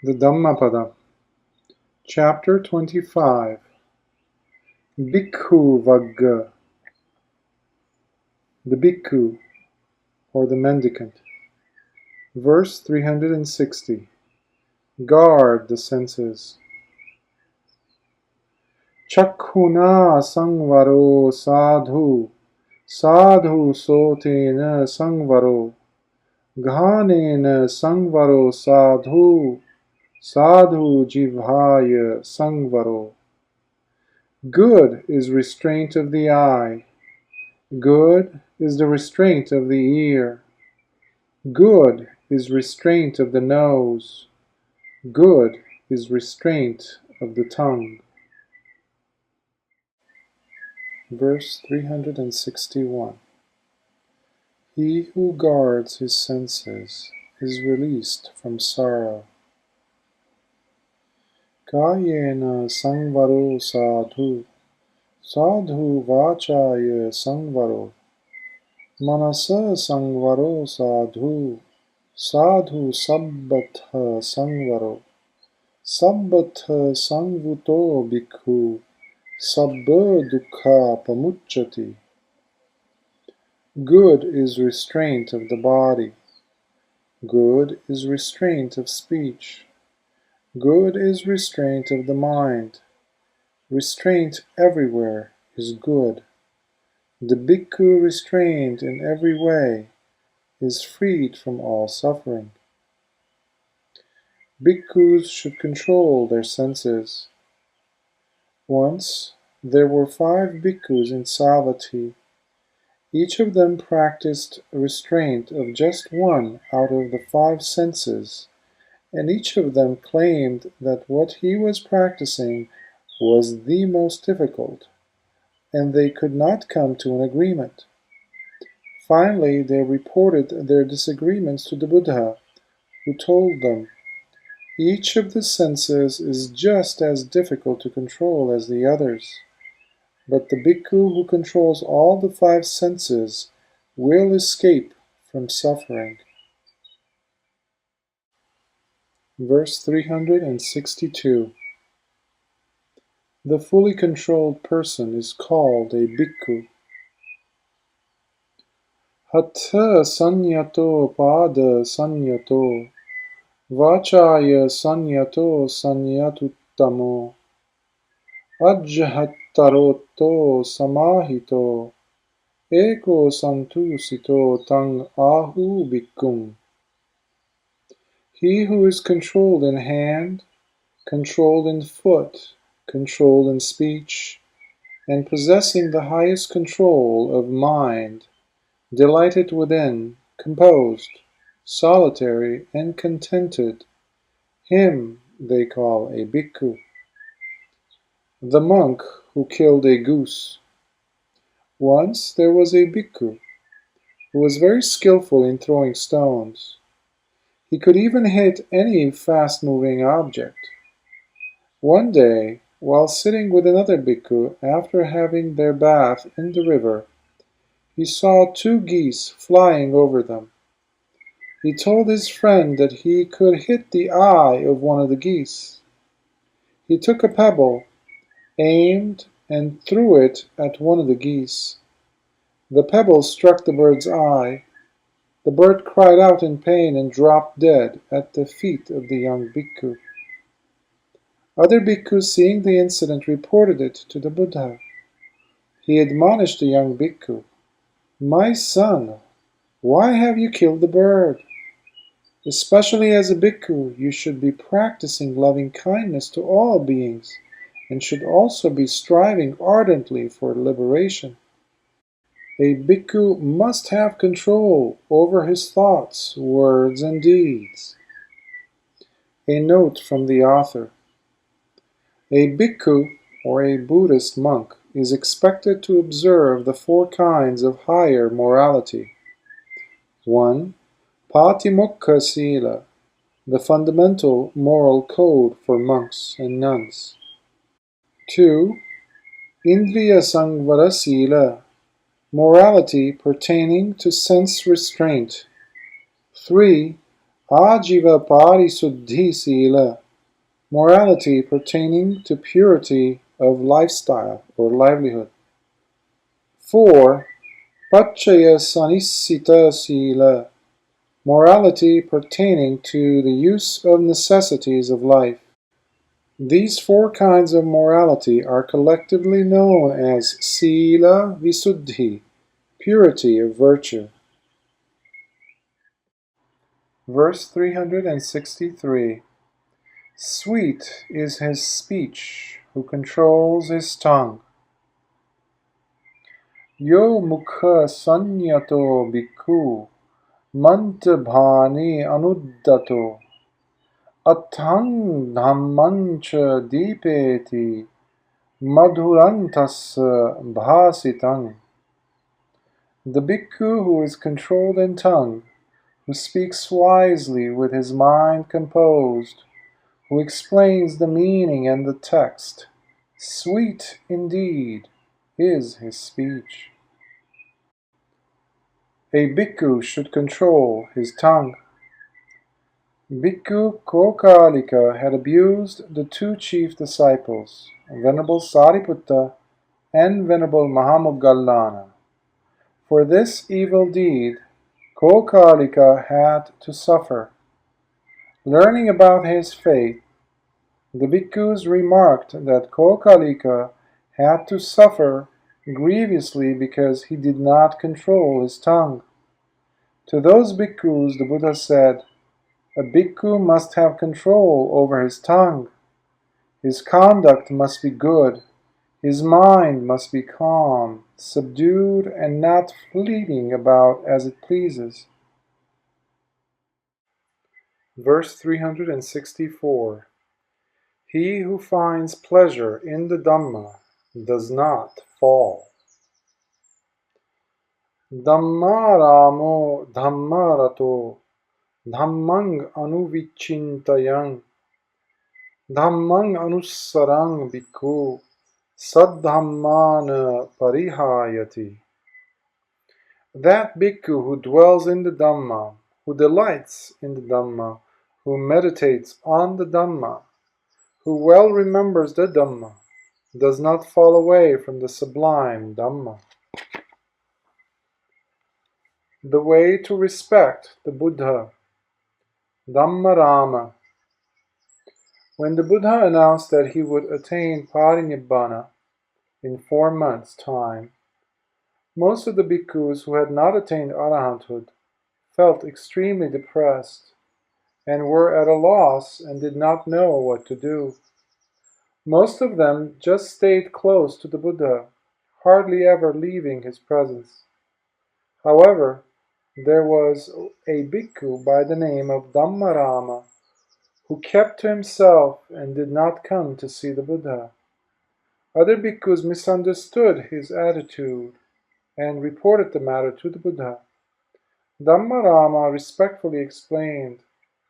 The Dhammapada, Chapter 25, Bhikkhu Vagga, the Bhikkhu, or the mendicant. Verse 360. Guard the senses. Chakkhuna sangvaro sadhu, sadhu sotena sangvaro, ghanena sangvaro sadhu, sadhu jivhaya sangvaro. Good is restraint of the eye. Good is the restraint of the ear. Good is restraint of the nose. Good is restraint of the tongue. Verse 361. He who guards his senses is released from sorrow. Kayena sangvaro sadhu, sadhu vachaya sangvaro, manasa sangvaro sadhu, sadhu sabbatha sangvaro, sabbatha sangvuto bhikkhu, sabba dukkha pamucchati. Good is restraint of the body. Good is restraint of speech. Good is restraint of the mind. Restraint everywhere is good. The bhikkhu restrained in every way is freed from all suffering. Bhikkhus should control their senses. Once there were 5 bhikkhus in Savatthi. Each of them practiced restraint of just one out of the 5 senses, and each of them claimed that what he was practicing was the most difficult, and they could not come to an agreement. Finally, they reported their disagreements to the Buddha, who told them, "Each of the senses is just as difficult to control as the others, but the bhikkhu who controls all the 5 senses will escape from suffering." Verse 362. The fully controlled person is called a bhikkhu. Hatha sanyato pada sanyato, vachaya sanyato sanyatuttamo, ajjhataroto samahito, eko santusito tang ahu bhikkhum. He who is controlled in hand, controlled in foot, controlled in speech, and possessing the highest control of mind, delighted within, composed, solitary, and contented, him they call a bhikkhu. The monk who killed a goose. Once there was a bhikkhu who was very skillful in throwing stones. He could even hit any fast-moving object. One day, while sitting with another bhikkhu after having their bath in the river, he saw 2 geese flying over them. He told his friend that he could hit the eye of one of the geese. He took a pebble, aimed, and threw it at one of the geese. The pebble struck the bird's eye. The bird cried out in pain and dropped dead at the feet of the young bhikkhu. Other bhikkhus, seeing the incident, reported it to the Buddha. He admonished the young bhikkhu, "My son, why have you killed the bird? Especially as a bhikkhu, you should be practicing loving kindness to all beings, and should also be striving ardently for liberation. A bhikkhu must have control over his thoughts, words, and deeds." A note from the author. A bhikkhu, or a Buddhist monk, is expected to observe the 4 kinds of higher morality. 1. Patimokkha Sila, the fundamental moral code for monks and nuns. 2. Indriya Sangvara Sila, morality pertaining to sense restraint. 3. Ajiva parisuddhi sila, morality pertaining to purity of lifestyle or livelihood. 4. Pachaya sanissita sila, morality pertaining to the use of necessities of life. These four kinds of morality are collectively known as Sila Visuddhi, purity of virtue. Verse 363. Sweet is his speech who controls his tongue. Yo mukha sanyato bhikkhu mantabhani anuddato athang dhammancha dipeti madhurantas bhasitang. The bhikkhu who is controlled in tongue, who speaks wisely with his mind composed, who explains the meaning and the text, sweet indeed is his speech. A bhikkhu should control his tongue. Bhikkhu Kokalika had abused the two chief disciples, Venerable Sariputta and Venerable Mahamoggallana. For this evil deed, Kokalika had to suffer. Learning about his fate, the bhikkhus remarked that Kokalika had to suffer grievously because he did not control his tongue. To those bhikkhus the Buddha said, a bhikkhu must have control over his tongue. His conduct must be good. His mind must be calm, subdued, and not fleeting about as it pleases. Verse 364. He who finds pleasure in the Dhamma does not fall. Dhammaramo dhammarato dhammang anuvichintayang dhammang anusarang bhikkhu saddhammana parihayati. That bhikkhu who dwells in the Dhamma, who delights in the Dhamma, who meditates on the Dhamma, who well remembers the Dhamma, does not fall away from the sublime Dhamma. The way to respect the Buddha. Dhammarama. When the Buddha announced that he would attain parinibbana in 4 months' time, most of the bhikkhus who had not attained arahanthood felt extremely depressed and were at a loss and did not know what to do. Most of them just stayed close to the Buddha, hardly ever leaving his presence. However, there was a bhikkhu by the name of Dhammarama who kept to himself and did not come to see the Buddha. Other bhikkhus misunderstood his attitude and reported the matter to the Buddha. Dhammarama respectfully explained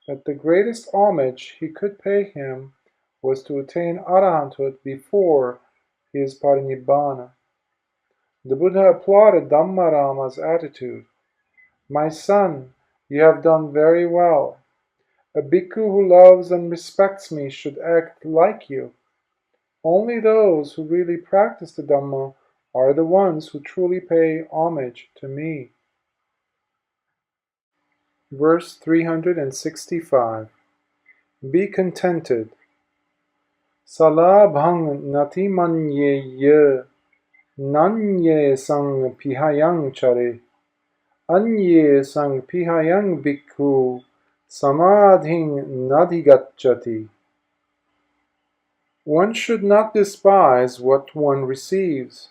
that the greatest homage he could pay him was to attain arahanthood before his parinibbana. The Buddha applauded Dhammarama's attitude. My son, you have done very well. A bhikkhu who loves and respects me should act like you. Only those who really practice the Dhamma are the ones who truly pay homage to me. Verse 365. Be contented. Salabhang natimanye ye nanye sang pihayang chare anye sang pihayang bhikkhu samadhing nadigacchati. One should not despise what one receives,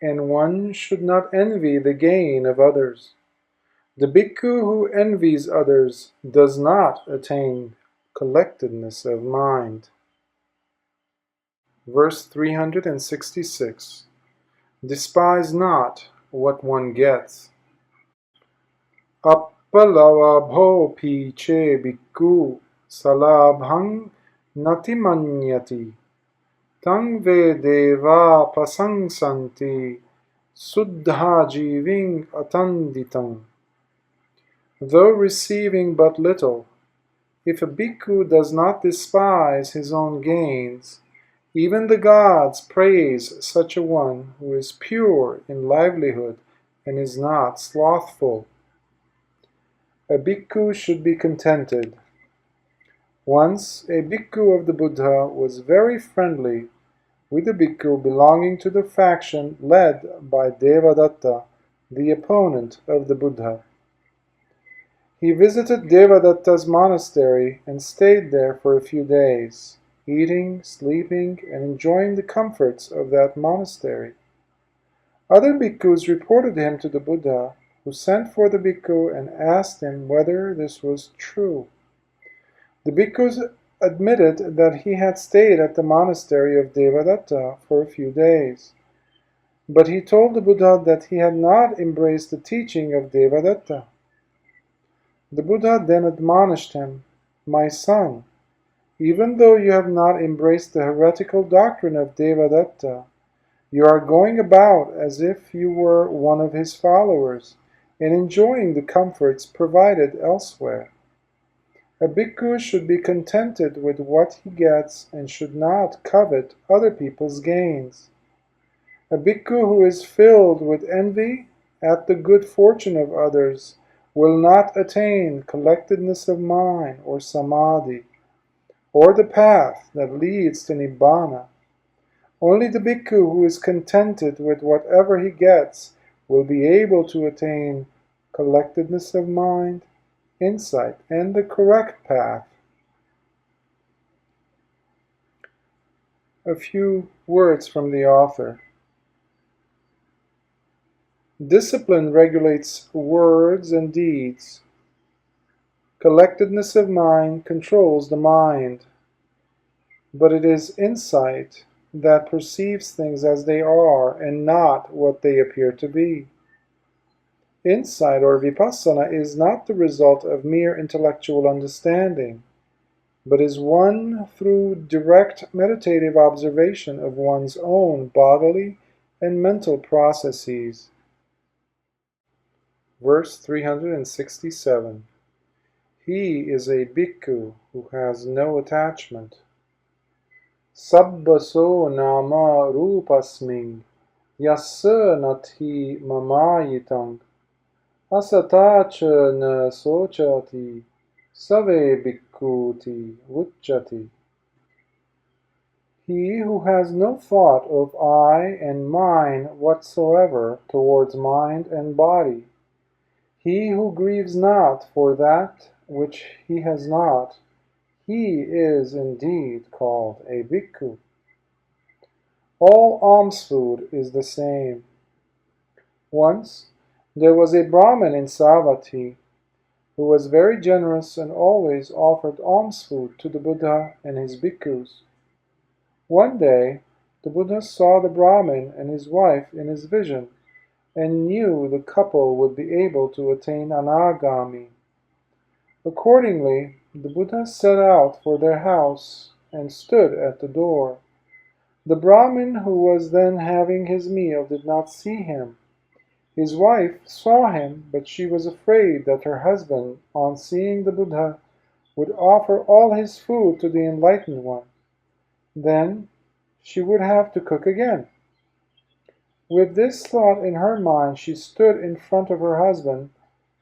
and one should not envy the gain of others. The bhikkhu who envies others does not attain collectedness of mind. Verse 366. Despise not what one gets. Appalavabho piche bhikkhu salabhang natimanyati tang ve deva pasangsanti suddha jiving atanditang. Though receiving but little, If a bhikkhu does not despise his own gains, even the gods praise such a one who is pure in livelihood and is not slothful. A bhikkhu should be contented. Once a bhikkhu of the Buddha was very friendly with a bhikkhu belonging to the faction led by Devadatta, the opponent of the Buddha. He visited Devadatta's monastery and stayed there for a few days, eating, sleeping, and enjoying the comforts of that monastery. Other bhikkhus reported him to the Buddha, who sent for the bhikkhu and asked him whether this was true. The bhikkhus admitted that he had stayed at the monastery of Devadatta for a few days, but he told the Buddha that he had not embraced the teaching of Devadatta. The Buddha then admonished him, "My son, even though you have not embraced the heretical doctrine of Devadatta, you are going about as if you were one of his followers and enjoying the comforts provided elsewhere. A bhikkhu should be contented with what he gets and should not covet other people's gains. A bhikkhu who is filled with envy at the good fortune of others will not attain collectedness of mind or samadhi, or the path that leads to nibbana. Only the bhikkhu who is contented with whatever he gets will be able to attain collectedness of mind, insight, and the correct path." A few words from the author. Discipline regulates words and deeds. Collectedness of mind controls the mind, but it is insight that perceives things as they are and not what they appear to be. Insight or vipassana is not the result of mere intellectual understanding, but is won through direct meditative observation of one's own bodily and mental processes. Verse 367. He is a bhikkhu who has no attachment. Sabbaso nama rupasming yassa nati mamayitang asatacha na sochati save bhikkhuti vucchati. He who has no thought of I and mine whatsoever towards mind and body, he who grieves not for that which he has not, he is indeed called a bhikkhu. All alms food is the same. Once there was a Brahmin in Savatthi who was very generous and always offered alms food to the Buddha and his bhikkhus. One day the Buddha saw the Brahmin and his wife in his vision and knew the couple would be able to attain anagami. Accordingly, the Buddha set out for their house and stood at the door. The Brahmin who was then having his meal did not see him. His wife saw him, but she was afraid that her husband, on seeing the Buddha, would offer all his food to the enlightened one. Then she would have to cook again. With this thought in her mind, she stood in front of her husband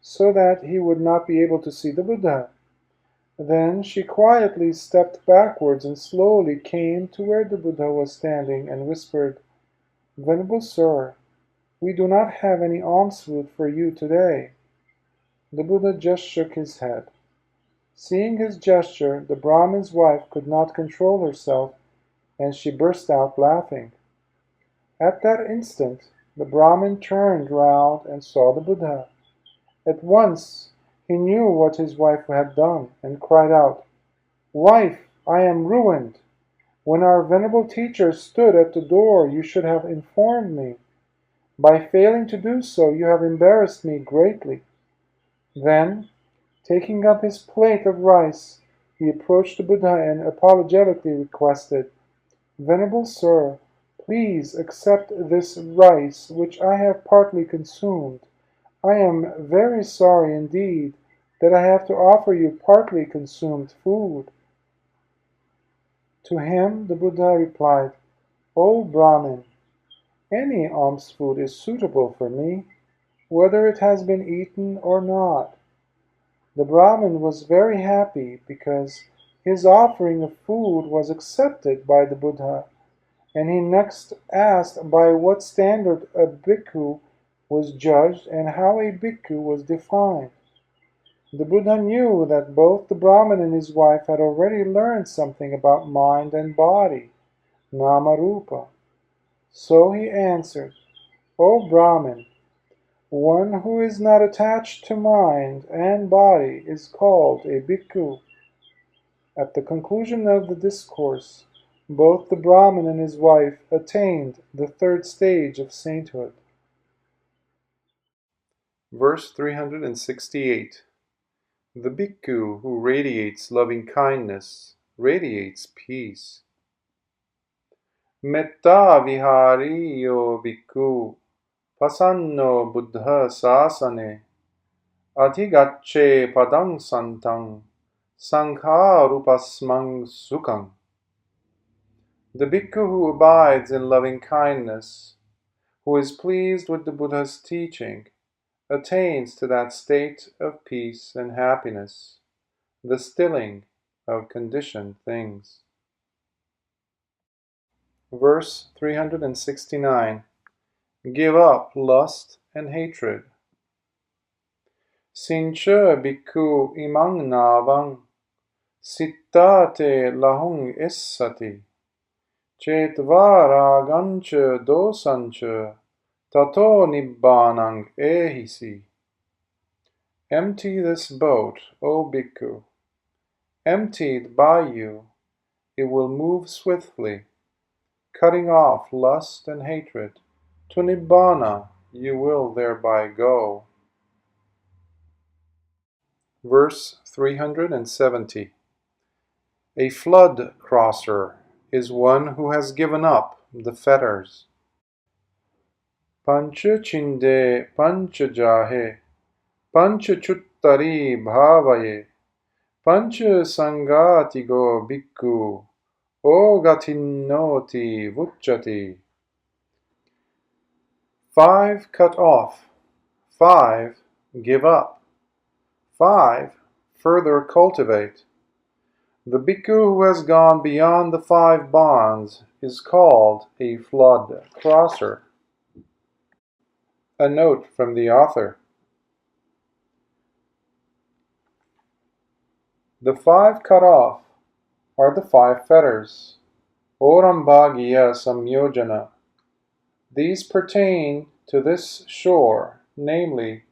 so that he would not be able to see the Buddha. Then she quietly stepped backwards and slowly came to where the Buddha was standing and whispered, "Venerable Sir, we do not have any alms food for you today." The Buddha just shook his head. Seeing his gesture, the Brahmin's wife could not control herself, and she burst out laughing. At that instant, the Brahmin turned round and saw the Buddha. At once he knew what his wife had done, and cried out, "Wife, I am ruined. When our venerable teacher stood at the door, you should have informed me. By failing to do so, you have embarrassed me greatly." Then, taking up his plate of rice, he approached the Buddha and apologetically requested, "Venerable Sir, please accept this rice which I have partly consumed. I am very sorry indeed, that I have to offer you partly consumed food?" To him the Buddha replied, "O Brahmin, any alms food is suitable for me, whether it has been eaten or not." The Brahmin was very happy because his offering of food was accepted by the Buddha, and he next asked by what standard a bhikkhu was judged and how a bhikkhu was defined. The Buddha knew that both the Brahmin and his wife had already learned something about mind and body, nama-rupa. So he answered, "O Brahmin, one who is not attached to mind and body is called a bhikkhu." At the conclusion of the discourse, both the Brahmin and his wife attained the third stage of sainthood. Verse 368. The bhikkhu who radiates loving kindness radiates peace. Metta vihariyo bhikkhu pasanno buddha sasane adhigacche padang santang sankharupasmang sukham. The bhikkhu who abides in loving kindness, who is pleased with the Buddha's teaching, attains to that state of peace and happiness, the stilling of conditioned things. Verse 369. Give up lust and hatred. Sincha bhikkhu imang navang sittate lahung essati chetva ragancha dosancha tato nibbanang ehisi. Empty this boat, O bhikkhu. Emptied by you, it will move swiftly, cutting off lust and hatred. To nibbana you will thereby go. Verse 370. A flood crosser is one who has given up the fetters. Pancha chinde pancha jahe pancha chuttari bhavaye pancha sangatigo bhikkhu o gatinnoti vucchati. 5 cut off, 5 give up, 5 further cultivate. The bhikkhu who has gone beyond the 5 bonds is called a flood crosser. A note from the author. The 5 cut off are the 5 fetters, orambhagya samyojana. These pertain to this shore, namely,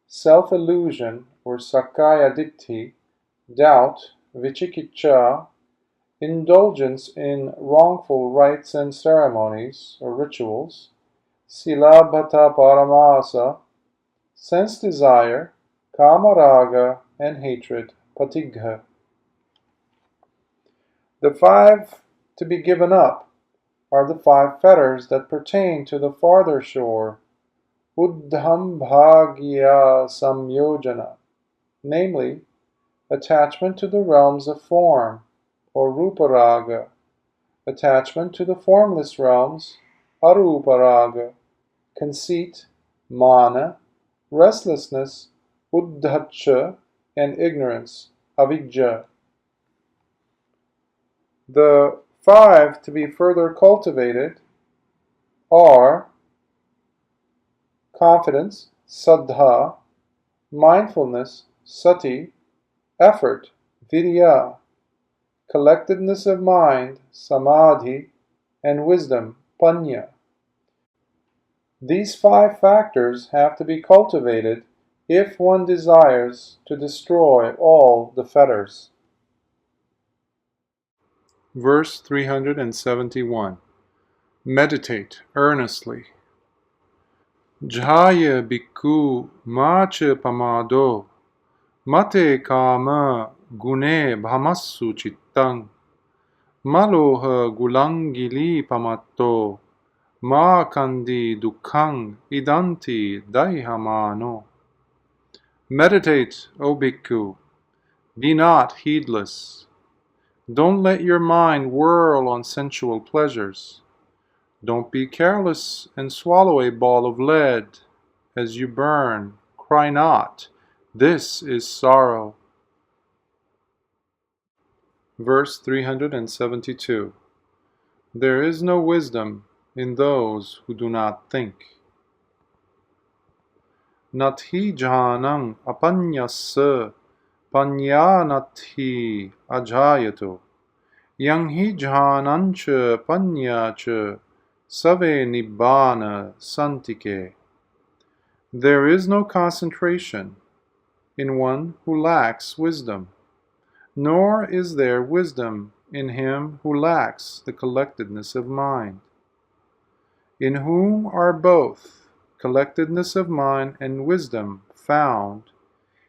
self-illusion or sakkaya ditthi, doubt, vicikiccha, indulgence in wrongful rites and ceremonies or rituals, silabhata paramasa, sense desire, kamaraga, and hatred, patigha. The 5 to be given up are the 5 fetters that pertain to the farther shore, uddhambhagya samyojana, namely, attachment to the realms of form, or ruparaga, attachment to the formless realms, aruparaga, conceit, mana, restlessness, uddhacha, and ignorance, avidya. The 5 to be further cultivated are confidence, saddha, mindfulness, sati, effort, virya, collectedness of mind, samadhi, and wisdom, panya. These 5 factors have to be cultivated if one desires to destroy all the fetters. Verse 371. Meditate earnestly. Jhaya bhikkhu macha pamado mate kama gune bhamassu chittang maloha gulangili pamatto ma kandi dukkhang idanti daihamano. Meditate, O Bhikkhu. Be not heedless. Don't let your mind whirl on sensual pleasures. Don't be careless and swallow a ball of lead. As you burn, cry not, "This is sorrow." Verse 372. There is no wisdom in those who do not think. Nathi jhanang apanyasya panyanathi ajayato yang hi jhanancha panyacha save nibbana santike. There is no concentration in one who lacks wisdom, nor is there wisdom in him who lacks the collectedness of mind. In whom are both collectedness of mind and wisdom found,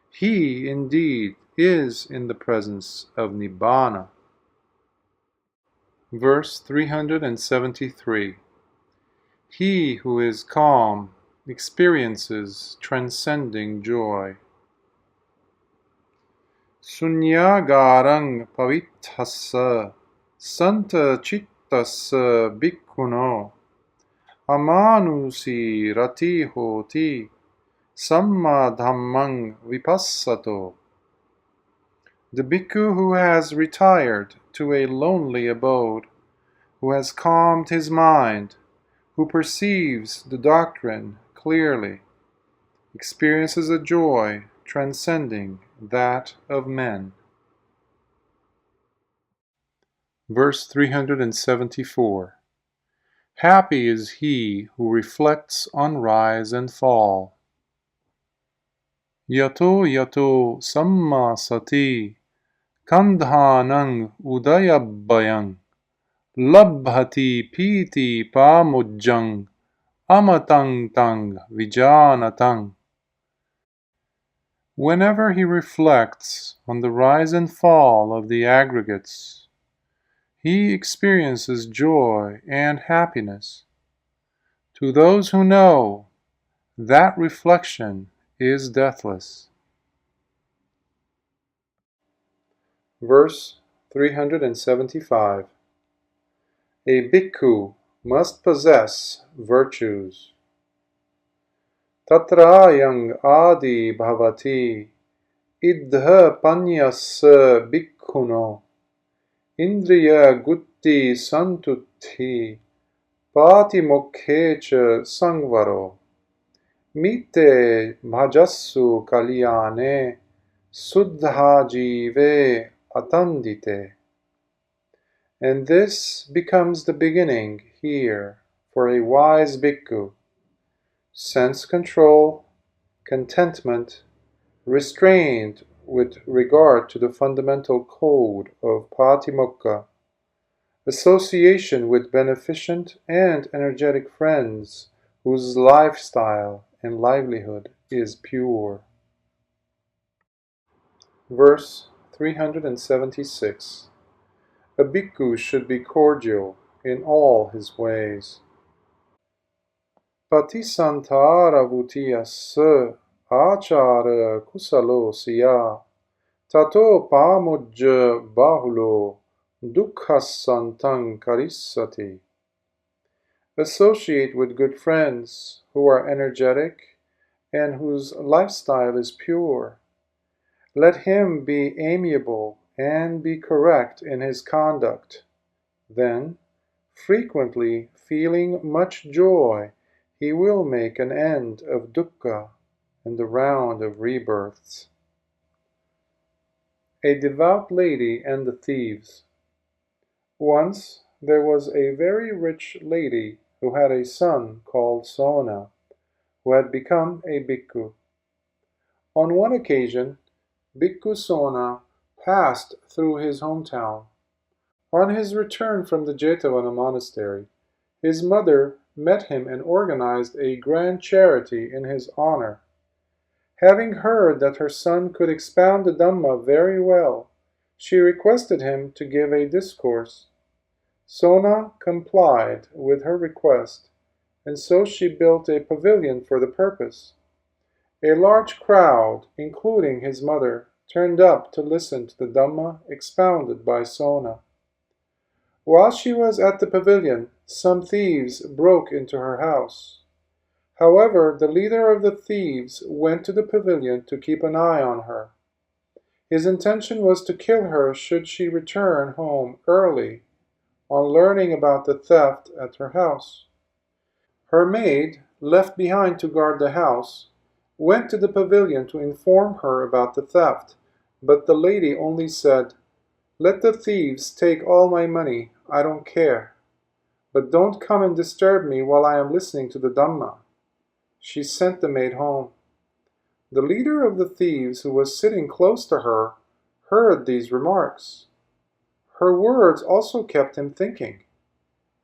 he indeed is in the presence of Nibbana. Verse 373. He who is calm experiences transcending joy. Sunyagarang pavithassa santa chittassa bhikkhuno amanusi rati hoti samma dhammang vipassato. The bhikkhu who has retired to a lonely abode, who has calmed his mind, who perceives the doctrine clearly, experiences a joy transcending that of men. Verse 374. Happy is he who reflects on rise and fall. Yato yato samma sati kandhanang udayabbayang labhati piti pamujjang amatang tang vijanatang. Whenever he reflects on the rise and fall of the aggregates, he experiences joy and happiness. To those who know, that reflection is deathless. Verse 375. A bhikkhu must possess virtues. Tatrayang adi bhavati idha panyasa bhikkhuno indriya gutti santutti patimokhecha sangvaro mite bhajassu kalyane suddha jive atandite. And this becomes the beginning here for a wise bhikkhu. Sense control, contentment, restraint with regard to the fundamental code of Patimokkha, association with beneficent and energetic friends whose lifestyle and livelihood is pure. Verse 376. A bhikkhu should be cordial in all his ways. Patisantara vutiyassa achara kusalo siya tato pamujja bahulo dukkhasantang karissati. Associate with good friends who are energetic and whose lifestyle is pure. Let him be amiable and be correct in his conduct. Then, frequently feeling much joy, he will make an end of dukkha and the round of rebirths. A devout lady and the thieves. Once there was a very rich lady who had a son called Sona, who had become a bhikkhu. On one occasion, Bhikkhu Sona passed through his hometown. On his return from the Jetavana monastery, his mother met him and organized a grand charity in his honor. Having heard that her son could expound the Dhamma very well, she requested him to give a discourse. Sona complied with her request, and so she built a pavilion for the purpose. A large crowd, including his mother, turned up to listen to the Dhamma expounded by Sona. While she was at the pavilion, some thieves broke into her house. However, the leader of the thieves went to the pavilion to keep an eye on her. His intention was to kill her should she return home early on learning about the theft at her house. Her maid, left behind to guard the house, went to the pavilion to inform her about the theft, but the lady only said, "Let the thieves take all my money, I don't care. But don't come and disturb me while I am listening to the Dhamma." She sent the maid home. The leader of the thieves, who was sitting close to her, heard these remarks. Her words also kept him thinking,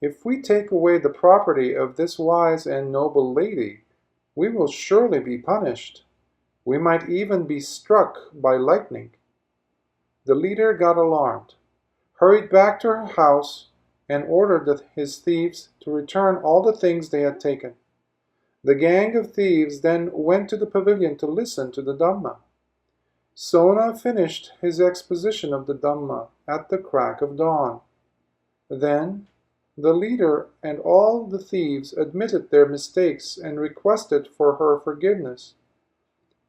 "If we take away the property of this wise and noble lady, we will surely be punished. We might even be struck by lightning." The leader got alarmed, hurried back to her house, and ordered his thieves to return all the things they had taken. The gang of thieves then went to the pavilion to listen to the Dhamma. Sona finished his exposition of the Dhamma at the crack of dawn. Then the leader and all the thieves admitted their mistakes and requested for her forgiveness.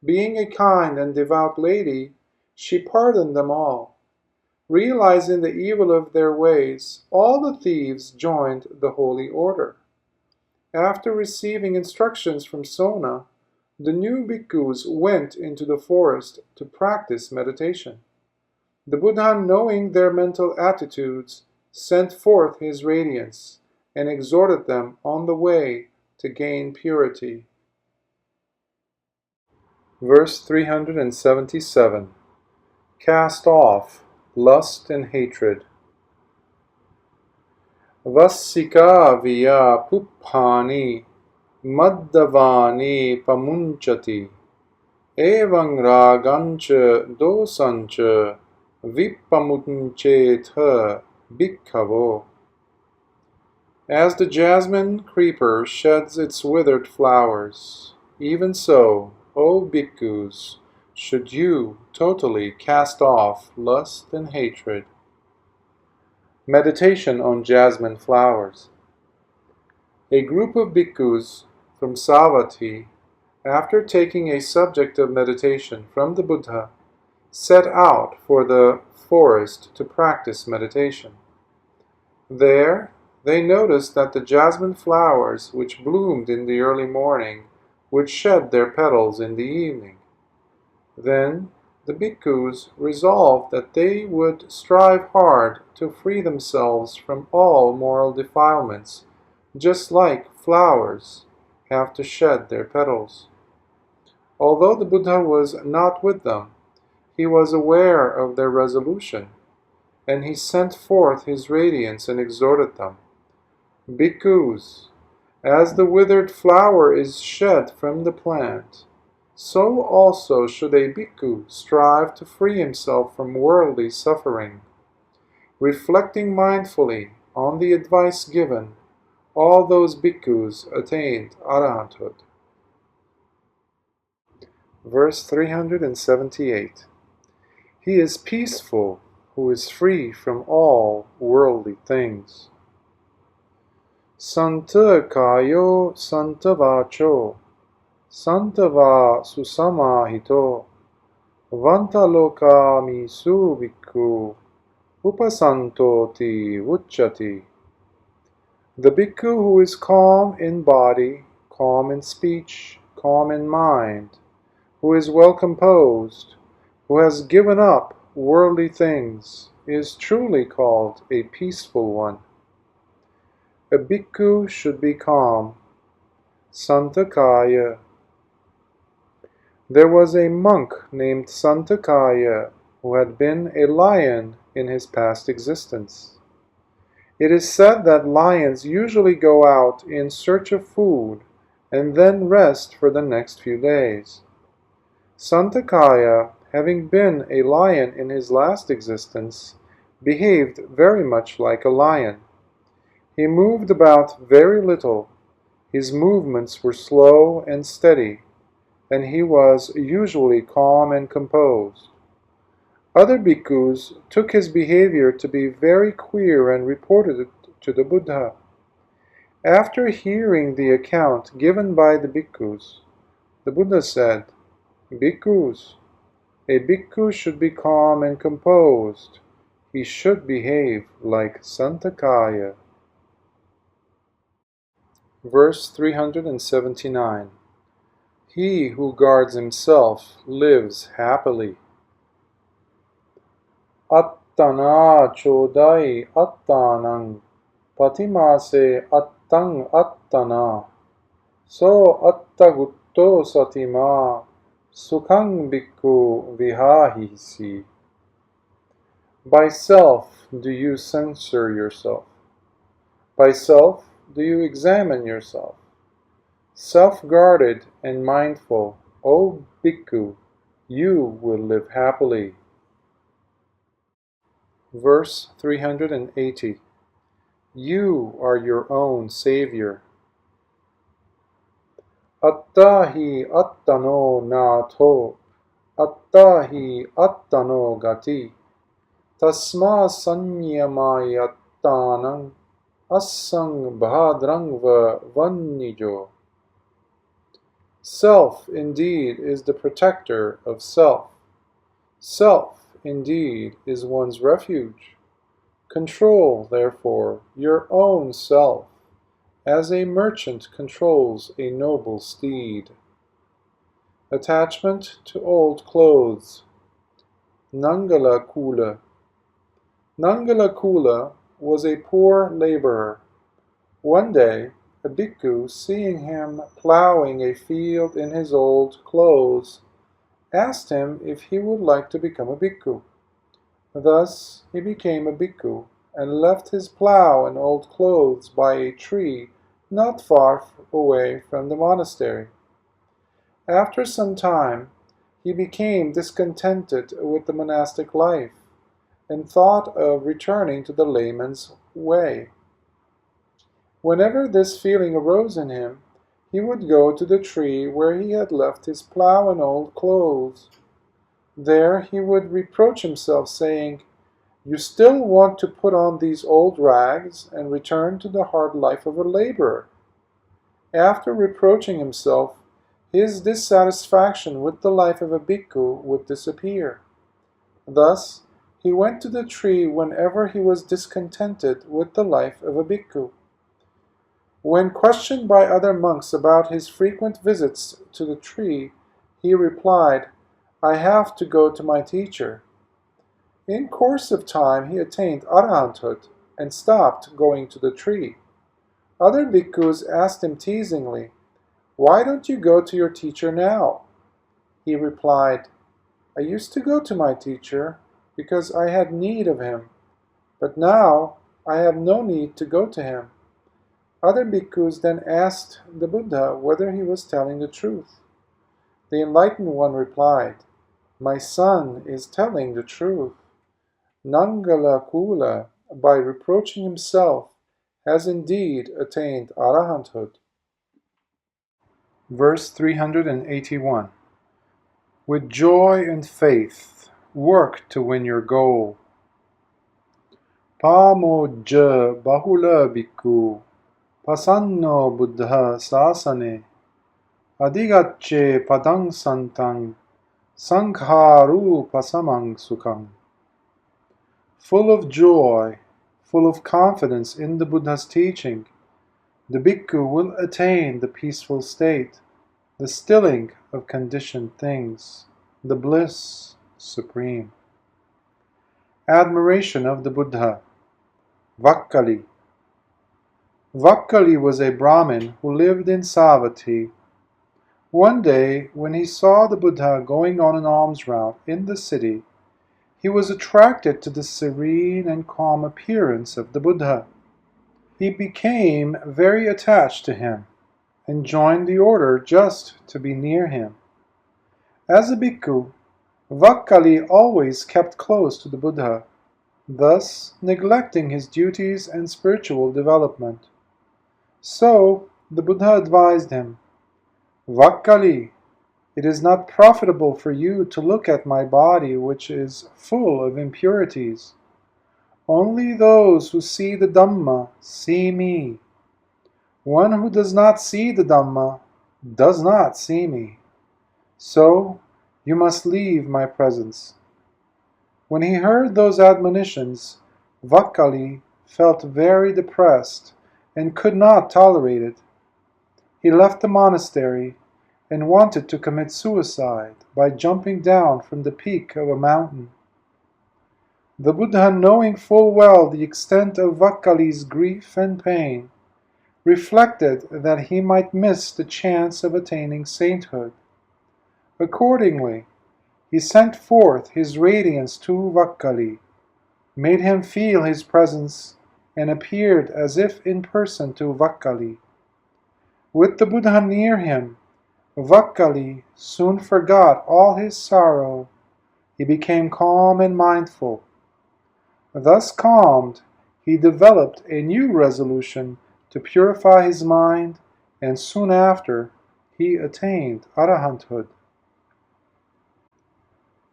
Being a kind and devout lady, she pardoned them all. Realizing the evil of their ways, all the thieves joined the holy order. After receiving instructions from Sona, the new bhikkhus went into the forest to practice meditation. The Buddha, knowing their mental attitudes, sent forth his radiance and exhorted them on the way to gain purity. Verse 377. Cast off lust and hatred. Vassika via puppani maddavani pamunchati evang ragancha dosancha vipamunchetha bhikkhavo. As the jasmine creeper sheds its withered flowers, even so, O bhikkhus, should you totally cast off lust and hatred. Meditation on jasmine flowers. A group of bhikkhus from Savatthi, after taking a subject of meditation from the Buddha, set out for the forest to practice meditation. There, they noticed that the jasmine flowers which bloomed in the early morning would shed their petals in the evening. Then the bhikkhus resolved that they would strive hard to free themselves from all moral defilements, just like flowers have to shed their petals. Although the Buddha was not with them, he was aware of their resolution, and he sent forth his radiance and exhorted them. Bhikkhus, as the withered flower is shed from the plant, so also should a bhikkhu strive to free himself from worldly suffering. Reflecting mindfully on the advice given, all those bhikkhus attained arahanthood. Verse 378. He is peaceful who is free from all worldly things. Santa kayo santa vacho Santava susamahito Vantaloka misu bhikkhu Upasantoti uchati. The bhikkhu who is calm in body, calm in speech, calm in mind, who is well composed, who has given up worldly things, is truly called a peaceful one. A bhikkhu should be calm. Santakaya. There was a monk named Santakaya who had been a lion in his past existence. It is said that lions usually go out in search of food and then rest for the next few days. Santakaya, having been a lion in his last existence, behaved very much like a lion. He moved about very little. His movements were slow and steady. and he was usually calm and composed. Other bhikkhus took his behavior to be very queer and reported it to the Buddha. After hearing the account given by the bhikkhus, the Buddha said, "Bhikkhus, a bhikkhu should be calm and composed. He should behave like Santakaya." Verse 379. He who guards himself lives happily. Attana chodai attanang patimase attang attana so attagutto satima sukhang bhikkhu vihahisi. By self do you censure yourself. By self do you examine yourself. Self-guarded and mindful, O bhikkhu, you will live happily. Verse 380. You are your own savior. Attahi attano natho, attahi attano gati, tasma sanyamayatanang assang bhadrangva vannijo. Self, indeed, is the protector of self. Self, indeed, is one's refuge. Control, therefore, your own self, as a merchant controls a noble steed. Attachment to old clothes. Nangala Kula. Nangala Kula was a poor laborer. One day, a bhikkhu, seeing him plowing a field in his old clothes, asked him if he would like to become a bhikkhu. Thus he became a bhikkhu and left his plow and old clothes by a tree not far away from the monastery. After some time, he became discontented with the monastic life and thought of returning to the layman's way. Whenever this feeling arose in him, he would go to the tree where he had left his plow and old clothes. There he would reproach himself, saying, "You still want to put on these old rags and return to the hard life of a laborer." After reproaching himself, his dissatisfaction with the life of a bhikkhu would disappear. Thus, he went to the tree whenever he was discontented with the life of a bhikkhu. When questioned by other monks about his frequent visits to the tree, he replied, "I have to go to my teacher." In course of time he attained arahanthood and stopped going to the tree. Other bhikkhus asked him teasingly, "Why don't you go to your teacher now?" He replied, "I used to go to my teacher because I had need of him, but now I have no need to go to him." Other bhikkhus then asked the Buddha whether he was telling the truth. The enlightened one replied, "My son is telling the truth. Nangala Kula, by reproaching himself, has indeed attained arahanthood." Verse 381. With joy and faith, work to win your goal. Pamojja bahula bhikkhu pasanno buddha sasane adigache padang santang sankharu pasamang sukham. Full of joy, full of confidence in the Buddha's teaching, the bhikkhu will attain the peaceful state, the stilling of conditioned things, the bliss supreme. Admiration of the Buddha. Vakkali. Vakkali was a Brahmin who lived in Savatthi. One day, when he saw the Buddha going on an alms round in the city, he was attracted to the serene and calm appearance of the Buddha. He became very attached to him and joined the order just to be near him. As a bhikkhu, Vakkali always kept close to the Buddha, thus neglecting his duties and spiritual development. So the Buddha advised him, "Vakkali, It is not profitable for you to look at my body, which is full of impurities. Only those who see the Dhamma see me. One who does not see the Dhamma does not see me. So you must leave my presence." When he heard those admonitions, Vakali felt very depressed and could not tolerate it. He left the monastery and wanted to commit suicide by jumping down from the peak of a mountain. The Buddha, knowing full well the extent of Vakali's grief and pain, reflected that he might miss the chance of attaining sainthood. Accordingly, he sent forth his radiance to Vakali, made him feel his presence, and appeared as if in person to Vakali. With the Buddha near him, Vakali soon forgot all his sorrow. He became calm and mindful. Thus calmed, he developed a new resolution to purify his mind, and soon after he attained arahanthood.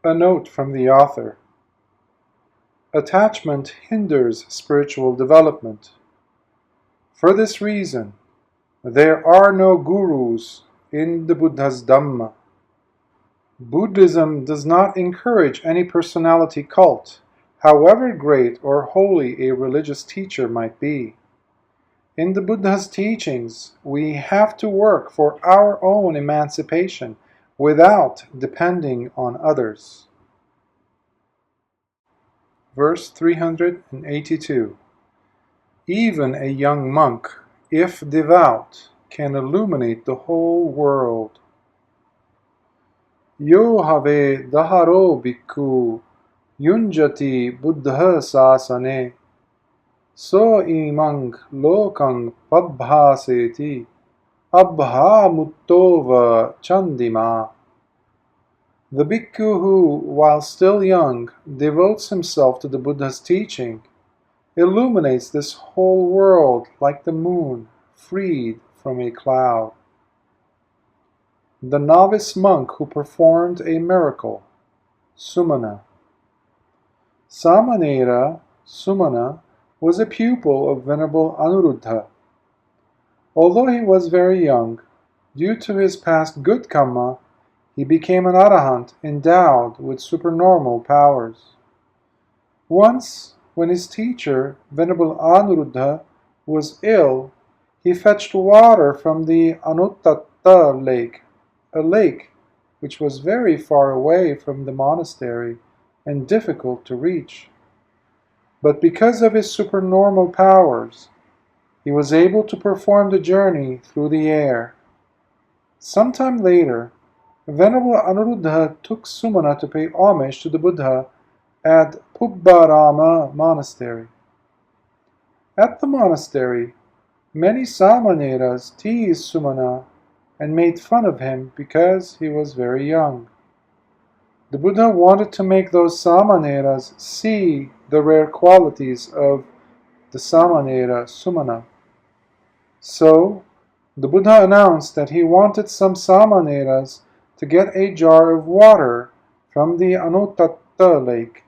A note from the author. Attachment hinders spiritual development. For this reason, there are no gurus in the Buddha's Dhamma. Buddhism does not encourage any personality cult, however great or holy a religious teacher might be. In the Buddha's teachings, we have to work for our own emancipation without depending on others. Verse 382. Even a young monk, if devout, can illuminate the whole world. Yo have daharo bhikkhu yunjati buddha sasane so imang lokang pabhaseti abha muttova chandima. The bhikkhu who, while still young, devotes himself to the Buddha's teaching, illuminates this whole world like the moon freed from a cloud. The novice monk who performed a miracle, Sumana. Samanera Sumana was a pupil of Venerable Anuruddha. Although he was very young, due to his past good karma, he became an arahant endowed with supernormal powers. Once, when his teacher, Venerable Anuruddha, was ill, he fetched water from the Anuttatta lake, a lake which was very far away from the monastery and difficult to reach. But because of his supernormal powers, he was able to perform the journey through the air. Sometime later, Venerable Anuruddha took Sumana to pay homage to the Buddha at Pubbarama monastery. At the monastery, many Samaneras teased Sumana and made fun of him because he was very young. The Buddha wanted to make those Samaneras see the rare qualities of the Samanera Sumana. So, the Buddha announced that he wanted some Samaneras to get a jar of water from the Anuttatta lake.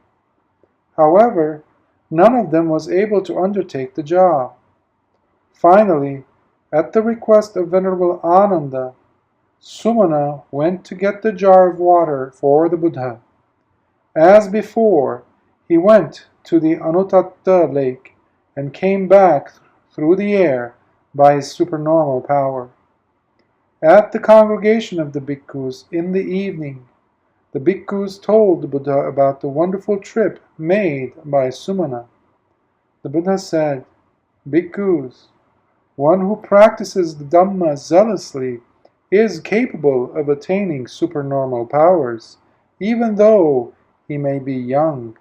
However, none of them was able to undertake the job. Finally, at the request of Venerable Ananda, Sumana went to get the jar of water for the Buddha. As before, he went to the Anuttatta lake and came back through the air by his supernormal power. At the congregation of the bhikkhus in the evening, the bhikkhus told the Buddha about the wonderful trip made by Sumana. The Buddha said, "Bhikkhus, one who practices the Dhamma zealously is capable of attaining supernormal powers, even though he may be young.